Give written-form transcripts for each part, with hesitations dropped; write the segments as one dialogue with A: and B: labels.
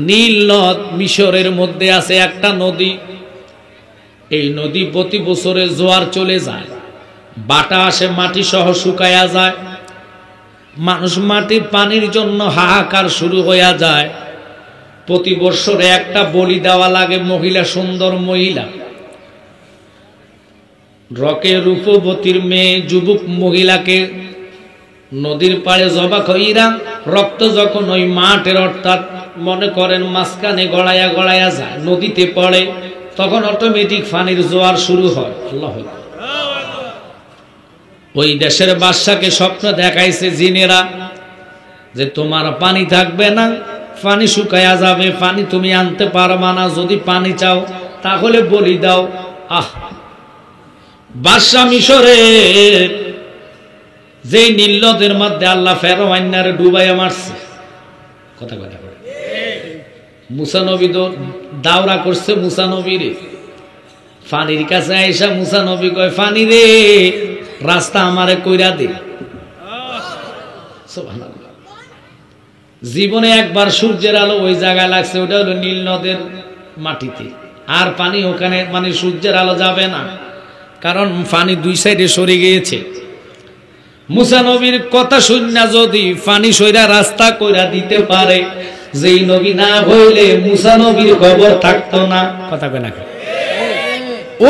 A: নীল নদ মিশরের মধ্যে আছে একটা নদী। এই নদী প্রতি বছরে জোয়ার চলে যায়, বাটা আসে, মাটি সহ শুকায়া যায়। মানুষ মাটির পানির জন্য হাহাকার শুরু হয়ে যায়। প্রতি বছরে একটা বলি দেওয়া লাগে, মহিলা, সুন্দর মহিলা, রকে রূপবতীর মেয়ে, যুবক মহিলাকে নদীর পাড়ে জবা কইরা রক্ত যখন ওই মাঠের অর্থাৎ মনে করেন মাঝখানে গড়াইয়া গড়াইয়া যায়, নদীতে পড়ে, তখন অটোমেটিক পানির জোয়ার শুরু হয়। আল্লাহু আকবার। ওই দেশের বাদশাকে স্বপ্ন দেখাইছে জিনেরা যে তোমার পানি থাকবে না, পানি শুকায়া যাবে, পানি তুমি আনতে পারবা না, যদি পানি চাও তাহলে বলি দাও। বাদশা মিশরে যে নীল নদের মধ্যে আল্লাহ ফেরাউনরে ডুবাইয়া মারছে, কথা কথা করে মুসা নবী তো দাওরা করছে মুসা নবীরে, পানির কাছে আইসা মুসা নবী কয়, পানি রে, রাস্তা আমারে কইরা দে। সুবহানাল্লাহ। জীবনে একবার সূর্যের আলো ওই জায়গায় লাগছে, ওটা হলো নীল নদের মাটিতে, আর পানি ওখানে মানে সূর্যের আলো যাবে না, কারণ পানি দুই সাইডে সরে গিয়েছে। মুসা নবীর কথা শুননা যদি পানি সইরা রাস্তা কইরা দিতে পারে, যেই নবী না হইলে মুসা নবীর খবর থাকতো না। কথা কয় না,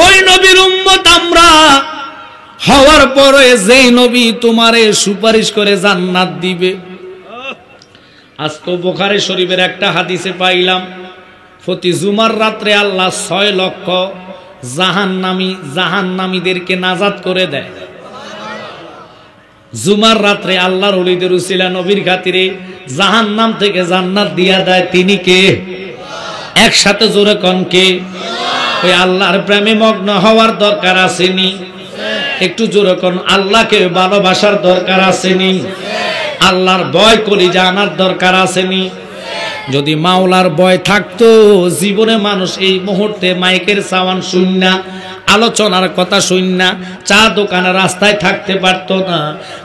A: ওই নবীর উম্মত আমরা হওয়ার পরে যেই নবী তোমারে সুপারিশ করে জান্নাত দিবে। আজকে বুখারী শরীফের একটা হাদিসে পাইলাম, প্রতি জুমার রাত্রে আল্লাহ 6 লক্ষ জাহান্নামীদেরকে নাজাত করে দেয়। জুমার রাত্রে আল্লাহর ওলিদের উসিলা নবীর খাতিরে জাহান্নাম থেকে জান্নাত দিয়া দেয়। তিনি কে? একসাথে জোরে কোন কে? ওই আল্লাহর প্রেমে মগ্ন হওয়ার দরকার আসেনি? একটু জোরে কোন, আল্লাহকে ভালোবাসার দরকার আসেনি? আল্লাহর ভয় কলিজা আনার দরকার আসেনি? যদি মাওলার ভয় থাকতো, জীবনে মানুষ এই মুহূর্তে মাইকের সাউন্ড শুননা, আলোচনার কথা শুননা, চা দোকানে রাস্তায় থাকতে পারতো না।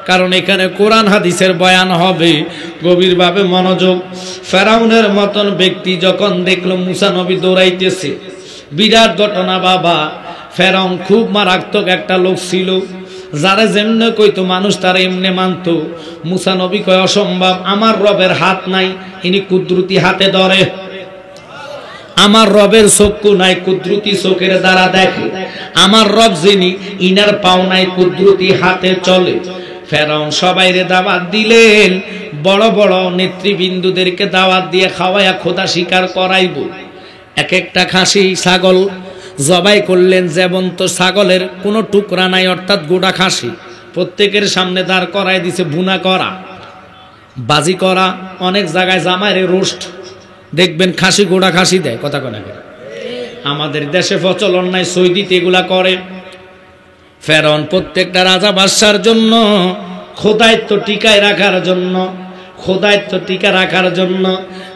A: কারণ এখানে কোরআন হাদিসের বয়ান হবে, গভীরভাবে মনোযোগ। ফেরাউনের মতন ব্যক্তি যখন দেখলো মুসা নবী দৌড়াইতেছে, বিরাট ঘটনা বাবা। ফেরাউন খুব মারাত্মক একটা লোক ছিল, যারা যেমনে কইতো মানুষ তারা এমনে মানতো। মুসা নবী কয়, অসম্ভব, আমার রবের হাত নাই, ইনি কুদরতি হাতে ধরে। আমার রবের চক্ষু নাই, কুদরতি চোখের দ্বারা দেখে। আমার রব যিনি, ইনার পাও নাই, কুদরতি হাতে চলে। ফেরাউন সবাইরে দাওয়াত দিলেন, বড় বড় নেতৃবৃন্দুদেরকে দাওয়াত দিয়ে খাওয়াইয়া খোদা স্বীকার করাইব। এক একটা খাসি ছাগল জবাই করলেন, যেবন্ত ছাগলের কোনো টুকরা নাই, অর্থাৎ গোটা খাসি প্রত্যেকের সামনে দাঁড় করাই দিছে। বুনা করা, বাজি করা, অনেক জায়গায় জামাইরে রোস্ট দেখবেন খাসি, গোটা খাসি দেয়। কথা কনা করে আমাদের দেশে প্রচলন নাই, সৌদিতে এগুলা করে। ফেরাউন প্রত্যেকটা রাজা বাদশার জন্য খোদায়িত্ব টিকায় রাখার জন্য, খোদায়িত্ব টিকা রাখার জন্য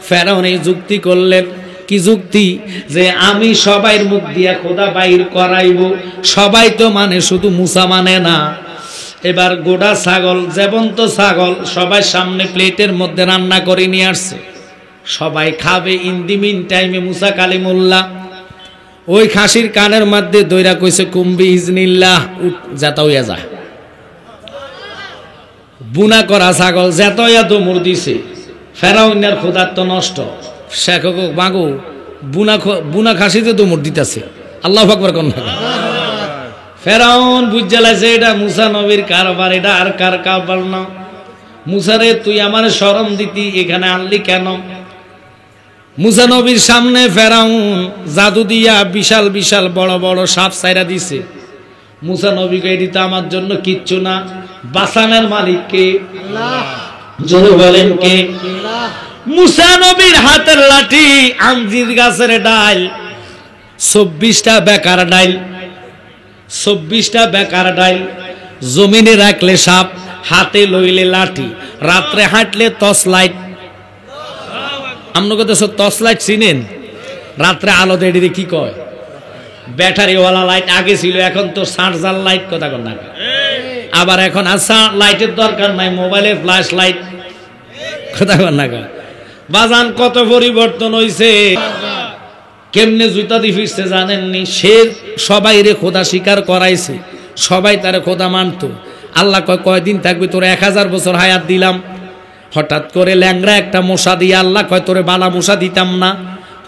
A: ফেরাউন এই যুক্তি করলেন। কি যুক্তি? যে আমি সবাইয়ের মুখ দিয়া খোদা বাইর করাইব। সবাই তো মানে, শুধু মুসা মানে না। এবার গোটা ছাগল, জীবন্ত ছাগল সবাই সামনে প্লেটের মধ্যে রান্না করে নিয়ে আসছে, সবাই খাবে। ইন দি মিন টাইমে মুসা কালিমুল্লাহ ওই খাসির কানের মধ্যে দইরা কইছে, কুম্বি ইজনিল্লাহ, যেতা হইয়া যা। বুনা করা ছাগল যেতা হইয়া দমুর দিছে। ফেরাউনের ক্ষুধার্ত নষ্ট। শেখ মাগো, বুনা খাসিতে দমুর দিতেছে। আল্লাহু আকবার কোন। ফেরাউন বুঝালাইছে এটা মুসা নবীর কারবার, এটা আর কার কারবার না। মুসারে তুই আমার শরম দিতি, এখানে আনলি কেন? মুসা নবীর সামনে ফেরাউন জাদু দিয়া বিশাল বিশাল বড় বড় সাপ ছাইরা দিছে। মুসা নবীকে, এটি তো আমার জন্য কিচ্ছু না, বাঁচানোর মালিক কে? আল্লাহ। জোরে বলেন কে? আল্লাহ। মুসা নবীর হাতের লাঠি আঞ্জির গাছের ডাল, 24টা বেকার ডাল, 24টা বেকার ডাল। জমিনে রাখলে সাপ, হাতে লইলে লাঠি, রাত্রে হাঁটলে টর্চ লাইট। আপনাকে তো টর্চ লাইট চিনেন? রাত্রে আলো দেড়ি কি কয়? ব্যাটারিওয়ালা লাইট আগে ছিল, এখন তো চার্জার লাইট। কথা কন না? আবার এখন লাইটের দরকার নাই, মোবাইলের ফ্ল্যাশ লাইট। কথা কন না? বাজান কত পরিবর্তন হইছে। কেমনে জুতা দিয়ে ফিরছে জানেননি? সে সবাই রে খোদা স্বীকার করাইছে, সবাই তারে খোদা মানতো। আল্লাহ কয় কয়দিন থাকবে? তোর 1000 বছর হায়াত দিলাম। হঠাৎ করে ল্যাংরা একটা মশা দিয়ে আল্লাহ কয় তোরে বালা মশা দিতাম না?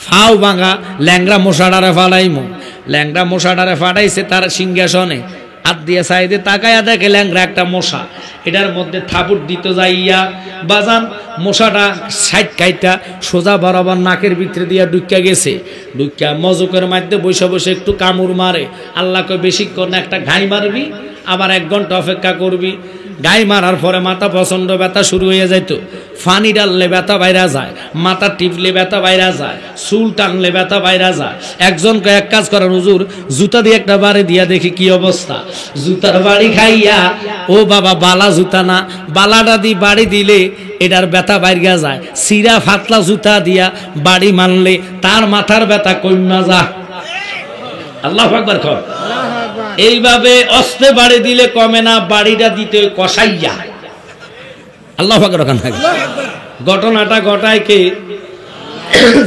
A: ফাও ভাঙা ল্যাংরা মশাডারে ফালাইমো। ল্যাংরা মশাডারে ফাটাইছে তার সিংহাসনে, হাত দিয়ে সাইডে তাকায়া দেখে ল্যাংরা একটা মশা, এটার মধ্যে থাপুর দিতে যাইয়া বাজান মশাটা সাইড কাইটা সোজা বরাবর নাকের ভিতরে দিয়া ঢুকিয়া গেছে। ঢুকিয়া মজকের মধ্যে বসে বসে একটু কামড় মারে। আল্লাহ কয় বেশিক্ষণ না, একটা ঘাই মারবি, আবার 1 ঘন্টা অপেক্ষা করবি। গাই মারার পরে মাথা প্রচন্ড ব্যথা শুরু হয়ে যাইত। ফানি ডাললে ব্যথা বাইরা যায়, মাথা টিপলে ব্যথা বাইরা যায়, চুল টানলে ব্যথা বাইরা যায়। একজনকে এক কাজ করেন, হুজুর জুতা দিয়ে একটা বাড়ি দিয়া দেখি কি অবস্থা। জুতার বাড়ি খাইয়া, ও বাবা বালা জুতা না, বালাটা দিয়ে বাড়ি দিলে এটার ব্যথা বাইরা যায়। সিরা ফাতলা জুতা দিয়া বাড়ি মারলে তার মাথার ব্যথা কইমা যা। আল্লাহু আকবার কর। এইভাবে অস্তে বাড়ি দিলে কমে না, বাড়িটা দিতে কষাইয়া। আল্লাহু আকবার। ঘটনাটা ঘটায় কে?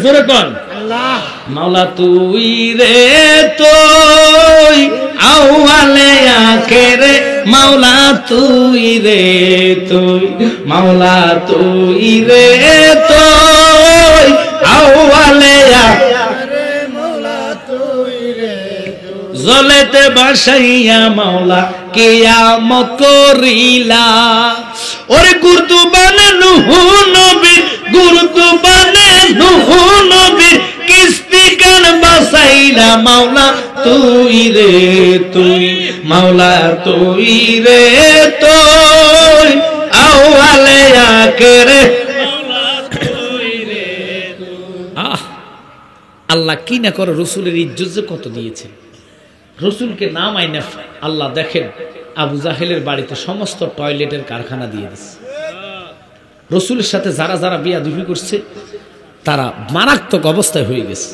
A: জোরে কোন? আল্লাহ। মাওলা তুই রে তুই আউয়ালে আখেরে, মাওলা তুই রে তুই, মাওলা তুই রে তুই আউয়ালে আখেরে, মাওলা তুই রে জলেতে বাসাইয়া মাওলা কিয়ামত করিলা। ওরে গুরতু বানে নুহু নবীর, গুরতু বানে নুহু নবীর কিস্তি কান বাসাইলা। মাওলা তুই রে তুই, মাওলা তুই রে তুই আউয়ালে আখেরে, মাওলা তুই রে তুই। আল্লাহ কি না করে রসুলের ইজ্জত যে কত দিয়েছেন। রসুলকে নাম আইনা আল্লাহ দেখেন আবু জাহেলের বাড়িতে সমস্ত টয়লেটের কারখানা দিয়ে দিচ্ছে। রসুলের সাথে যারা যারা বিয়াদবি করছে তারা মারাত্মক অবস্থায় হয়ে গেছে।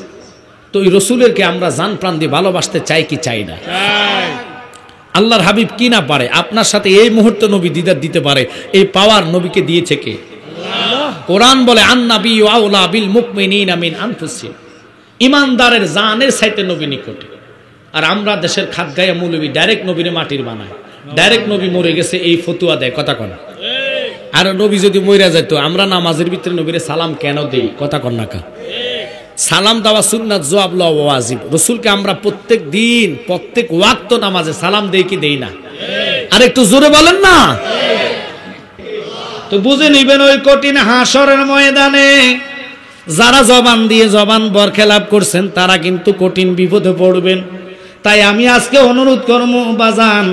A: তো এই রসুলেরকে আমরা জান প্রাণ দিয়ে ভালোবাসতে চাই কি চাই না? আল্লাহর হাবিব কি না পারে আপনার সাথে এই মুহূর্তে নবী দিদার দিতে পারে, এই পাওয়ার নবীকে দিয়েছে কে? কোরআন বলে আন-নাবিয়্যু আওলা বিল মুমিনিনা মিন আনফুসিহিম, ইমানদারের জানের চাইতে নবী নিকটে। আর আমরা দেশের খাদগায়া মৌলবী ডাইরেক্ট নবীরে মাটির বানায়, ডাইরেক্ট নবী মরে গেছে এই ফতুয়া দেয়। কথা কন। আর নবী যদি মইরা যেত, আমরা নামাজের ভিতরে নবীরে সালাম কেন দেই? কথা কন না কা? সালাম দেওয়া সুন্নাত, জবাব লওয়া ওয়াজিব। রসুলকে আমরা প্রত্যেক দিন প্রত্যেক ওয়াক্ত নামাজে সালাম দেই কি দেই না? আর একটু জোরে বলেন না। তো বুঝে নিবেন ওই কঠিন হাসরের ময়দানে যারা জবান দিয়ে জবান বরখেলাপ করছেন তারা কিন্তু কঠিন বিপদে পড়বেন। তাই আমি আজকে অনুরোধ করব বাজান,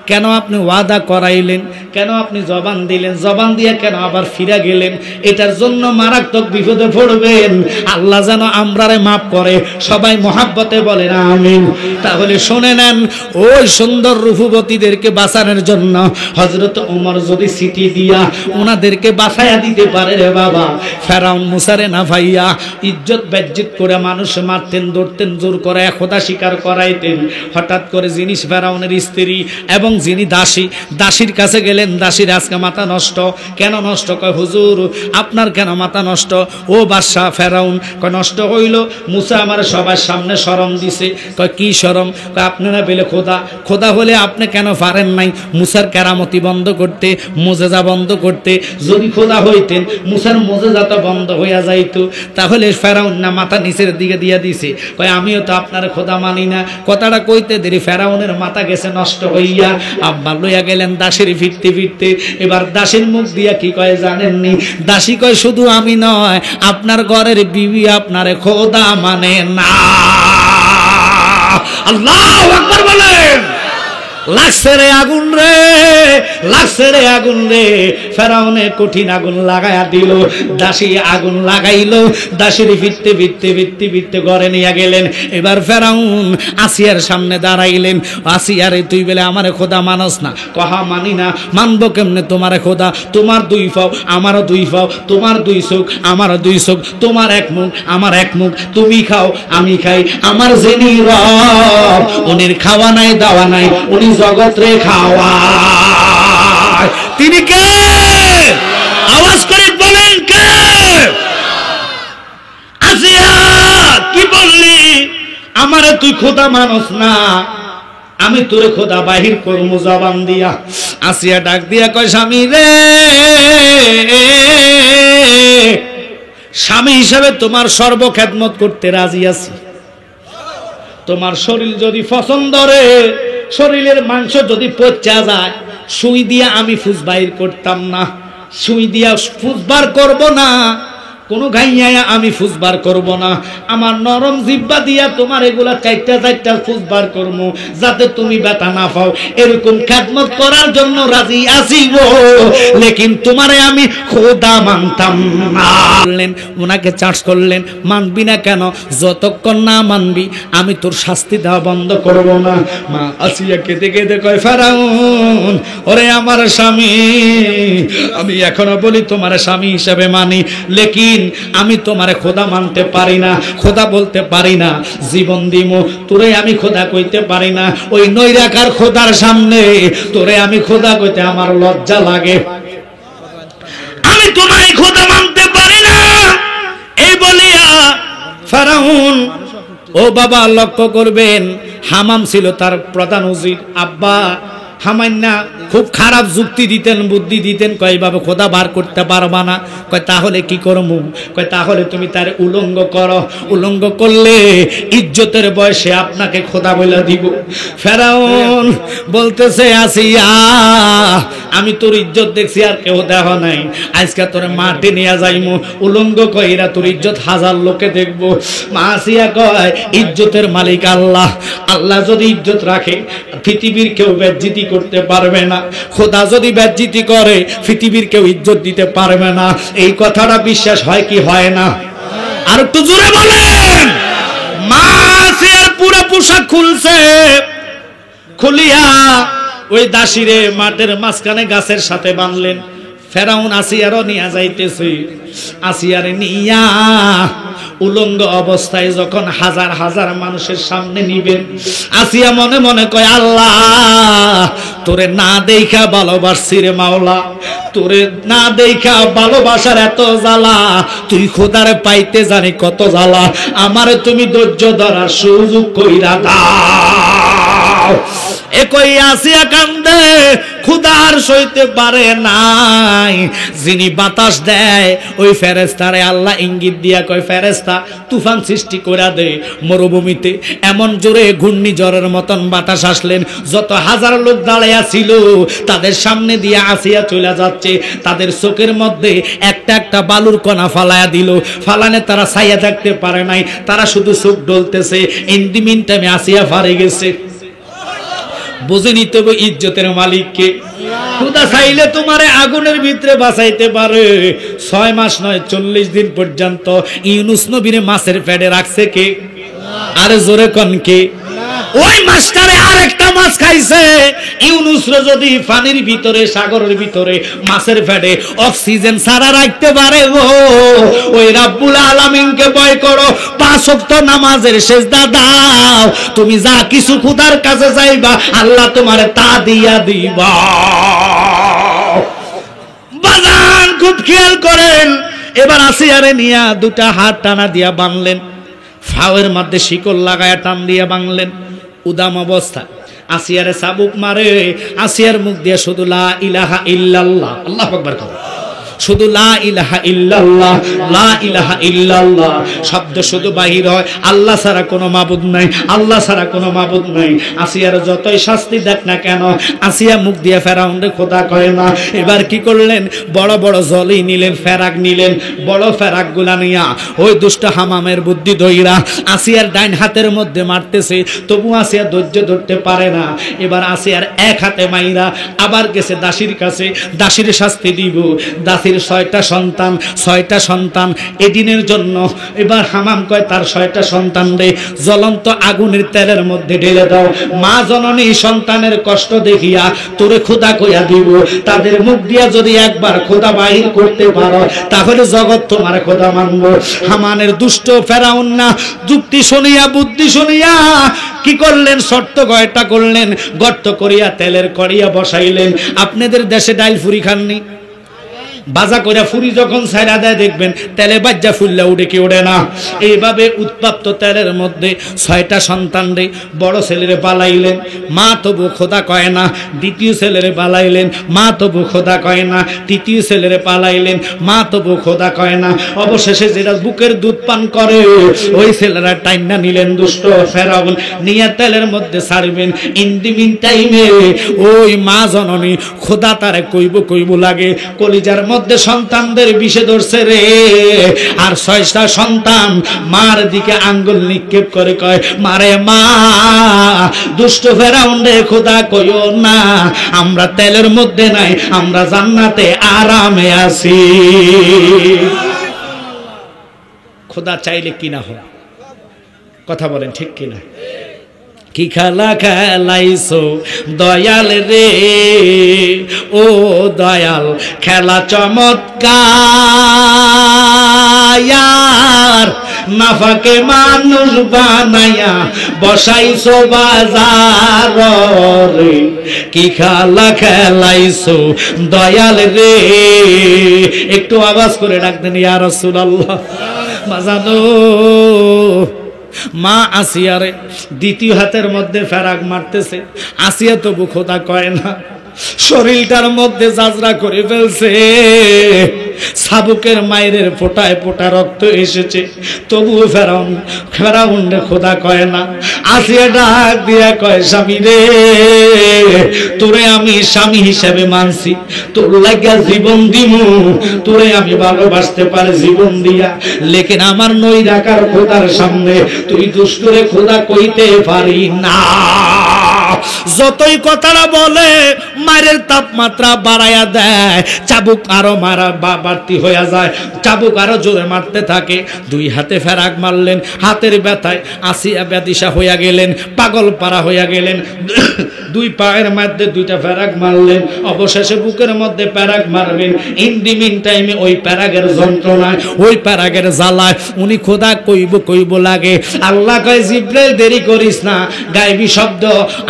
A: কেন আপনি ওয়াদা করাইলেন, কেন আপনি জবান দিলেন, জবান দিয়ে কেন আবার ফিরে গেলেন? এটার জন্য মারাত্মক বিপদে পড়বেন। আল্লাহ যেন আমরারে মাফ করে। সবাই মহাব্বতে বলেন আমিন। তাহলে শুনে নেন, ওই সুন্দর রূপবতীদেরকে বাঁচানোর জন্য হযরত ওমর যদি সিটি দিয়া ওনাদেরকে বাঁচাইয়া দিতে পারে রে বাবা, ফেরাউন মুসারে না ভাইয়া ইজ্জত বেজ্জত করে মানুষ মারতেন, ধরতেন, জোর করে খোদা স্বীকার করাইতেন। হঠাৎ করে জিনিস ফেরাউনের স্ত্রী এবং যিনি দাসী, দাসীর কাছে গেলেন, দাসীর আজকে মাথা নষ্ট। কেন নষ্ট? কয় হুজুর আপনার কেন মাথা নষ্ট? ও বাদশা ফেরাউন কয় নষ্ট হইল, মুসা আমার সবার সামনে শরম দিছে। কয় কি শরম? কয় আপনারা বলে খোদা, খোদা হলে আপনি কেন পারেন নাই মুসার কেরামতি বন্ধ করতে, মুজেজা বন্ধ করতে? যদি খোদা হইতেন মুসার মুজেজা তো বন্ধ হইয়া যাইত। তাহলে ফেরাউন না মাথা নিচের দিকে দিয়া দিছে। কয় আমিও তো আপনার খোদা মানি না। কথাটা কইতে দেরি ফেরাউনের মাথা গেছে নষ্ট হইয়া। আব্বা লইয়া গেলেন দাসীর ফিরতে ফিরতে। এবার দাসীর মুখ দিয়া কি কয় জানেননি? দাসী কয় শুধু আমি নয়, আপনার ঘরের বিবি আপনারে খোদা মানে না। আল্লাহু আকবার বলেন। লাগছে রে আগুন রে, লাগছে রে আগুন রে। ফেরাউনে কঠিন আগুন লাগাইয়া দিল, দাসী আগুন লাগাইল। দাসীর ফিরতে ফিরতে ফিরতে ফিরতে ঘরে নিয়ে গেলেন। এবার ফেরাউন আসিয়ার সামনে দাঁড়াইলেন। আসিয়ারে তুই বলে আমারে খোদা মানস না? কহা মানি না। মানবো কেমনে তোমারে খোদা? তোমার 2 পাও আমারও 2 পাও, তোমার 2 চোখ আমারও 2 চোখ, তোমার 1 মুখ আমার 1 মুখ, তুমি খাও আমি খাই। আমার যিনি রব উনির খাওয়া নাই দাওয়া নাই, উনি জগৎ রে খাওয়া। তিনি কে? আওয়াজ করে বলেন কে? আমারে তুই খোদা মানস না, আমি তোরে খোদা বাহির করবো জবান দিয়া। আসিয়া ডাক দিয়া কয় স্বামী রে, স্বামী হিসাবে তোমার সর্বখেদমত করতে রাজি আছি। তোমার শরীর যদি পছন্দ রে, শরীরের মাংস যদি পচা যায়, সুই দিয়া আমি ফুস বাইর করতাম না, সুই দিয়া ফুসবার করব না, কোনো গাইয়া আমি ফুসবার করব না, আমার নরম জিব্বা দিয়া তোমার এগুলা চারটা চারটা ফুসবার করবো, যাতে তুমি ব্যথা না পাও। এরকম খেদমত করার জন্য রাজি আছি গো, লেকিন তোমারে আমি খোদা মানতাম না। বললেন, ওনাকে চার্জ করলেন, মানবি না কেন? যতক্ষণ না মানবি আমি তোর শাস্তি দেওয়া বন্ধ করব না। মা আসিয়া কেঁদে কেঁদে কয়, ফেরাউন ওরে আমার স্বামী, আমি এখনো বলি তোমার স্বামী হিসেবে মানি, লেকিন আমি তোমারে খোদা মানতে পারি না, খোদা বলতে পারি না, জীবন দিমু তোরে আমি খোদা কইতে পারি না। ওই নৈরাকার খোদার সামনে তোরে আমি খোদা কইতে আমার লজ্জা লাগে, আমি তোমারে খোদা মানতে পারি না। এই বলিয়া ফেরাউন, ও বাবা লক্ষ্য করবেন, হামাম ছিল তার প্রধান উজির। আব্বা হামান্না খুব খারাপ যুক্তি দিতেন, বুদ্ধি দিতেন, কয় বাবা খোদা বার করতে পারবা না। কয় তাহলে কি করবো? কয় তাহলে তুমি তার উলঙ্গ করো, উলঙ্গ করলে ইজ্জতের বয়সে আপনাকে খোদা বলে দিব। ফেরাউন বলতেছে, আসিয়া আমি তোর ইজ্জত দেখছি আর কেউ দেহ নাই, আজকে তোর মাঠে নিয়ে যাইমু, উলঙ্গ কইরা তোর ইজ্জত হাজার লোকে দেখবো। মা আসিয়া কয়, ইজ্জতের মালিক আল্লাহ, আল্লাহ যদি ইজ্জত রাখে পৃথিবীর কেউ বেজ্জিতি করতে পারবে না, খোদা যদি বেজ্জিতি করে পৃথিবীর কেউ ইজ্জত দিতে পারবে না। এই কথাটা বিশ্বাস হয় কি হয় না? আর একটু জোরে বলেন। মা আসিয়ার পুরো পোশাক খুলছে, খুলিয়া ওই দাসীরে মাঠের মাঝখানে গাছের সাথে বাঁধলেন। ফেরাউন আসিয়ারও নিয়ে যাইতেছে, আসিয়ারে নিয়া উলঙ্গ অবস্থায় যখন হাজার হাজার মানুষের সামনে নিবেন, আসিয়া মনে মনে কয়, আল্লাহ তোরে না দেখা ভালোবাসছি রে মাওলা, তোরে না দেখা ভালোবাসার এত জ্বালা, তুই খোদারে পাইতে জানি কত জ্বালা, আমারে তুমি ধৈর্য ধরার সুযোগ কইরা দাও। একই আসিয়া কান্দে, খুদার সইতে পারে নাই। যিনি বাতাস দেয় ওই ফেরেশতারে আল্লাহ ইঙ্গিত দিয়া কয়, ফেরেশতা তুফান সৃষ্টি করে দে মরুভূমিতে। এমন জোরে ঘূর্ণিঝড়ের মতন বাতাস আসলেন, যত হাজার লোক দাঁড়াইয়া ছিল তাদের সামনে দিয়ে আসিয়া চলে যাচ্ছে, তাদের চোখের মধ্যে একটা একটা বালুর কণা ফালায়া দিল, ফালানে তারা ছাইয়া থাকতে পারে নাই, তারা শুধু চোখ ডলতেছে। ইন দি মিন টাইমে আসিয়া ফারে গেছে। বুঝে নিতে হবে ইজ্জতের মালিককে। খোদা চাইলে তোমারে আগুনের ভিতরে বাঁচাইতে পারে। 6 মাস নয় 40 দিন পর্যন্ত ইউনুস নবীরে মাছের পেটে রাখছে কে? আরে জোরে কোন কে? ওই মাছটারে আরেকটা মাছ খাইছে। ইউনুসরে যদি পানির ভিতরে, সাগরের ভিতরে, মাছের পেটে অক্সিজেন ছাড়া রাখতে পারে গো, ওই রাব্বুল আলামিনকে ভয় করো, 5 ওয়াক্ত নামাজের সিজদা দাও, তুমি যা কিছু খোদার কাছে চাইবা আল্লাহ তোমারে তা দিয়া দিবা। বাজান খুব খেয়াল করেন। এবার আসিয়ারে নিয়া দুটা হাত টানা দিয়া বাঁধলেন, ফাওয়ের মধ্যে শিকল লাগায়া টান দিয়া বাঁধলেন। উদাম অবস্থা আসিয়ারে চাবুক মারে, আসিয়ার মুখ দিয়ে শুধু লা ইলাহা ইল্লাল্লাহ, আল্লাহু আকবার কর, শুধু লা ইলাহা ইল্লাল্লাহ, লা ইলাহা ইল্লাল্লাহ শব্দ শুধু বাহির হয়, আল্লাহ ছাড়া কোনো মাবুদ নাই, আল্লাহ ছাড়া কোনো মাবুদ নাই। আসিয়ার যতই শাস্তি দেখ না কেন, আসিয়া মুখ দিয়ে ফেরাউনরে খোদা কয় না। এবার কি করলেন? বড় বড় জলি নিলেন, ফেরাক নিলেন, বড় ফেরাক গুলা নিয়া ওই দুষ্ট হামামের বুদ্ধি ধইরা আসিয়ার ডাইন হাতের মধ্যে মারতেছে, তবু আসিয়া ধৈর্য ধরতে পারে না। এবার আসিয়ার এক হাতে মাইরা আবার গেছে দাসীর কাছে, দাসীর শাস্তি দিব। দাসী 6টা সন্তান, 6টা সন্তান এদিনের জন্য। এবার হামাম কয় তার 6টা সন্তান রে জ্বলন্ত আগুনের তেলের মধ্যে ঢেলে দাও, মা জননী সন্তানের কষ্ট দেখিয়া তোরে খোদা কইয়া দিব। তাদের মুখ দিয়া যদি একবার খোদা বাহির করতে পারো তাহলে জগৎ তোমার খোদা মানব। হামানের দুষ্ট ফেরাউন না যুক্তি শুনিয়া, বুদ্ধি শুনিয়া কি করলেন? শর্ত গয়টা করলেন, গর্ত করিয়া তেলের কড়িয়া বসাইলেন। আপনাদের দেশে ডাইল ফুরি খাননি? বাজা করে ফুরি যখন ছাইরা দেয় দেখবেন তেলে বাজ্জা ফুললে উঠে কি ওঠে না। এইভাবে উত্তপ্ত তেলের মধ্যে 6টা সন্তান রে বড় ছেলেরে পালাইলেন, মা তবু খোদা কয় না। দ্বিতীয় ছেলেরে পালাইলেন, মা তবু খোদা কয় না। তৃতীয় ছেলেরে পালাইলেন, মা তবু খোদা কয় না। অবশেষে যেটা বুকের দুধ পান করে ওই ছেলেরা টাইনা নিলেন দুষ্ট ফেরাউন, নিয়ে তেলের মধ্যে ছাড়বেন। ইন দি মিন টাইমে ওই মা জননী খোদা তারে কইব লাগে, কলিজার মধ্যে সন্তানদের বিষে ধরছে রে। আর 6টা সন্তান মার দিকে আঙ্গুল নিক্ষেপ করে কয়, মারে মা, দুষ্ট ফেরাউন রে খোদা কইও না, আমরা তেলের মধ্যে নাই, আমরা জান্নাতে আরামে আছি। খোদা চাইলে কি না হয়, কথা বলেন ঠিক কিনা? কি খেলা খেলাইছো দয়াল রে, ও দয়াল খেলা চমৎকার, নাফাকে মানুষ বানাইয়া বসাইছো বাজার রে। কি খেলা খেলাইছো দয়াল রে, একটু আওয়াজ করে ডাকতেন ইয়া রাসূলুল্লাহ। বাজানো মা আসিয়ারে দ্বিতীয় হাতের মধ্যে ফেরাক মারতেছে, আসিয়া তবু খোদা কয় না, শরীরটার মধ্যে জাজরা করে ফেলছে, সাবুকের মায়ের ফোটায় ফোটা রক্ত এসেছে, তবুও ফেরাউন রে খোদা কয় না। আসিয়া ডাক দিয়া কয়, স্বামী রে, তোরে আমি স্বামী হিসেবে মানছি, তোর লাগিয়া জীবন দিমু, তোরে আমি ভালোবাসতে পারি জীবন দিয়া, লেকিন আমার নই রাখার খোদার সামনে তুই দুষ্টরে খোদা কইতে পারি না। যতই কথাটা বলে মায়ের তাপমাত্রা বাড়াইয়া দেয়, চাবুক আরো মারা বাড়তি হয়ে যায়, চাবুক আরো জোরে মারতে থাকে। 2 হাতে ফেরাক মারলেন, হাতের ব্যথায় আসিয়া ব্যাদিশা হইয়া গেলেন, পাগল পারা হইয়া গেলেন। 2 পায়ের মধ্যে 2টা ফেরাক মারলেন, অবশেষে বুকের মধ্যে প্যারাক মারবেন। ইন দি মিন টাইমে ওই প্যারাগের যন্ত্রণায়, ওই প্যারাগের জ্বালায় উনি খোদা কইব লাগে। আল্লাহ কয়, জিব্রাইল দেরি করিস না, গায়বী শব্দ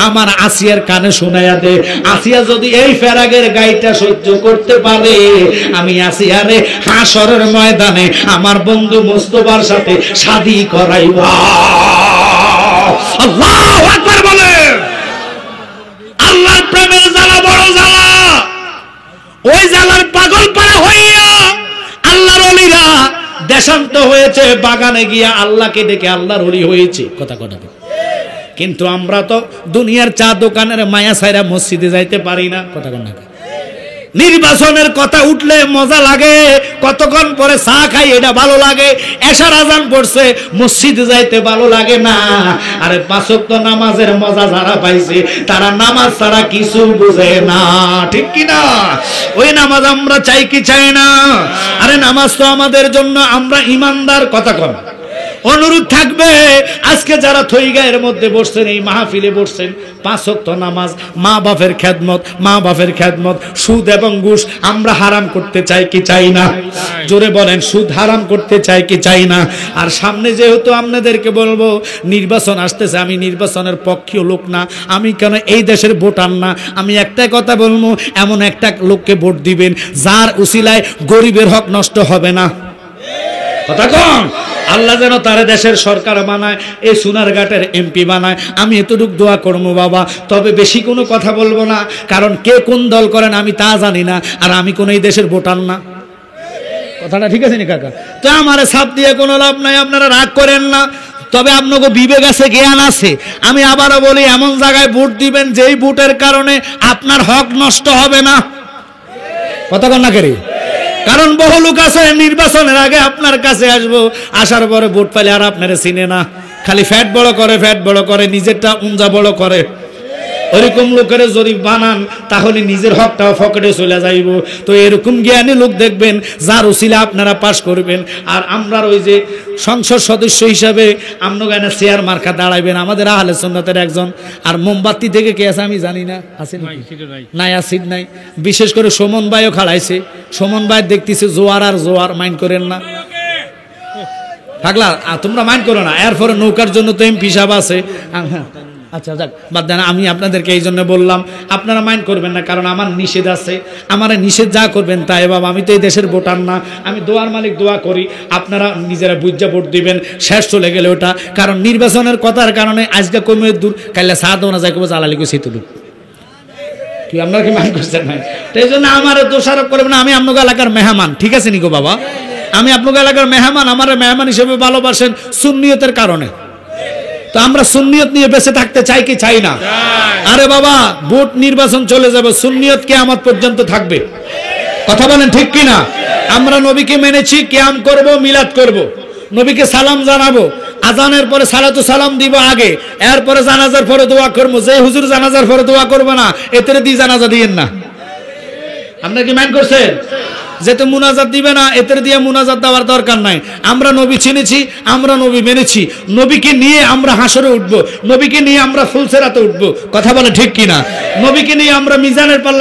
A: আমার আসিয়ার কানে শোনায়া দে। আসিয়া যদি এই ফেরাগের গাইটা সহ্য করতে পারে, আমি আসিয়ারে হাসরের ময়দানে আমার বন্ধু মুস্তাফার সাথে শাদী করাইব। আল্লাহু আকবার বলে। আল্লাহর প্রেমের জ্বালা বড় জ্বালা, ওই জ্বালার পাগল পারা হইয়া আল্লাহর ওলিরা দেশান্ত হয়েছে, বাগানে গিয়া আল্লাহকে ডেকে আল্লাহর ওলি হয়েছে। কথা কিন্তু আমরা তো দুনিয়ার চা দোকানের মায়া ছাইরা মসজিদে যাইতে পারি না। কথা না, নির্বাচনের কথা উঠলে মজা লাগে, কতক্ষণ পরে চা খাই এটা ভালো লাগে, এশার আজান পড়ছে মসজিদে যাইতে ভালো লাগে না। আরে 5 ওয়াক্ত নামাজের মজা যারা পাইছে তারা নামাজ ছাড়া কিছু বুঝে না, ঠিক কি না? ওই নামাজ আমরা চাই কি চাই না? আরে নামাজ তো আমাদের জন্য, আমরা ইমানদার। কথা কম অনুরোধ থাকবে, আজকে যারা থইগায়ের মধ্যে বসছেন, এই মাহফিলে বসছেন, 5 ওয়াক্ত নামাজ, মা বাপের খেদমত, সুদ এবং ঘুষ আমরা হারাম করতে চাই কি চাই না? জোরে বলেন, সুদ হারাম করতে চাই কি চাই না? আর সামনে যেহেতু আপনাদেরকে বলবো নির্বাচন আসতেছে, আমি নির্বাচনের পক্ষীয় লোক না, আমি কেন এই দেশের ভোটার না, আমি একটাই কথা বলবো, এমন একটা লোককে ভোট দিবেন যার উসিলায় গরিবের হক নষ্ট হবে না। কথা কম, আল্লাহ যেন তারা দেশের সরকার বানায়, এই সোনারঘাটের এমপি বানায়। আমি এতটুকু দোয়া করবো বাবা, তবে বেশি কোনো কথা বলবো না, কারণ কে কোন দল করেন আমি তা জানি না, আর আমি কোন এই দেশের ভোটার না। কথাটা ঠিক আছে নি কাকা? তো আমারে ছাপ দিয়ে কোনো লাভ নাই, আপনারা রাগ করেন না। তবে আপনাকে বিবেক আছে, জ্ঞান আছে। আমি আবারও বলি, এমন জায়গায় ভোট দিবেন যেই ভোটের কারণে আপনার হক নষ্ট হবে না। কথা কন না কেরে? কারণ বহু লোক আছে নির্বাচনের আগে আপনার কাছে আসবো, আসার পরে ভোট পাইলে আর আপনারা চিনে না, খালি ফ্যাট বড় করে নিজেরটা উঞ্জা বড় করে। ওইরকম লোকের যদি বানান তাহলে নিজের হকটাও ফকেটে চলে যাইব। তো এরকম জ্ঞানী লোক দেখবেন যার উসিলা আপনারা পাশ করবেন। আর আমরা ওই যে সংসদ সদস্য হিসাবে আপনারা চেয়ার মার্কা দাঁড়াইবেন, আমাদের আহলে সুন্নাতের একজন। আর মোমবাতি থেকে কে আছে আমি জানি না, আছে নাই? আসিড নাই। বিশেষ করে সুমন ভাইও খাড়াইছে, সুমন ভাই দেখতেছে জোয়ার আর জোয়ার, মাইন্ড করেন না থাকলা, তোমরা মাইন্ড করো না। এরপরে নৌকার জন্য তো এমপি সাহেব আছে, আচ্ছা যাক বাদ দেন, আমি আপনাদেরকে এই জন্য বললাম, আপনারা মাইন্ড করবেন না, কারণ আমার নিষেধ আছে। আমার নিষেধ যা করবেন তাই বাবা, আমি তো এই দেশের ভোটার না, আমি দোয়ার মালিক, দোয়া করি আপনারা নিজেরা বুঝা ভোট দিবেন, শেষ চলে গেলে ওটা। কারণ নির্বাচনের কথার কারণে আজকে কমে দূর, কাইলে সাদ না যায় কবে জ্বালালি কই সেতু কি আপনারা কি মাইন্ড করছেন ভাই? এই জন্য আমার দোষারোপ করবেন না, আমি আপনার এলাকার মেহমান, ঠিক আছে নিকো বাবা, আমি আপনার এলাকার মেহমান, আমার মেহমান হিসেবে ভালোবাসেন সুন্নিয়তের কারণে। তো আমরা সুন্নিয়ত নিয়ে বেঁচে থাকতে চাই কি চাই না? আরে বাবা, ভোট নির্বাচন চলে যাবে, সুন্নিয়ত কিয়ামত পর্যন্ত থাকবে। কথা বলেন ঠিক কি না? আমরা নবীকে মেনেছি, কিয়াম করব, মিলাদ করব, নবীকে সালাম জানাবো, আজানের পরে সালাতু সালাম দিব আগে, এরপরে জানাজার পরে দোয়া করবো। যে হুজুর জানাজার পরে দোয়া করবে না, এতে দিয়ে জানাজা দিয়েন না। আপনারা কি মাইন্ড করছেন? যেতে মুনাজাত দিবে না, এতে দিয়ে মুনাজাত দেওয়ার দরকার নাই। আমরা নবী চিনেছি, আমরা নবী মেনেছি, নবীকে নিয়ে আমরা হাসরে উঠবো, নবীকে নিয়ে আমরা ফুলসেরাতে উঠবো। কথা বলে ঠিক কিনা? নবীকে নিয়ে আমরা মিজানের পাল্লা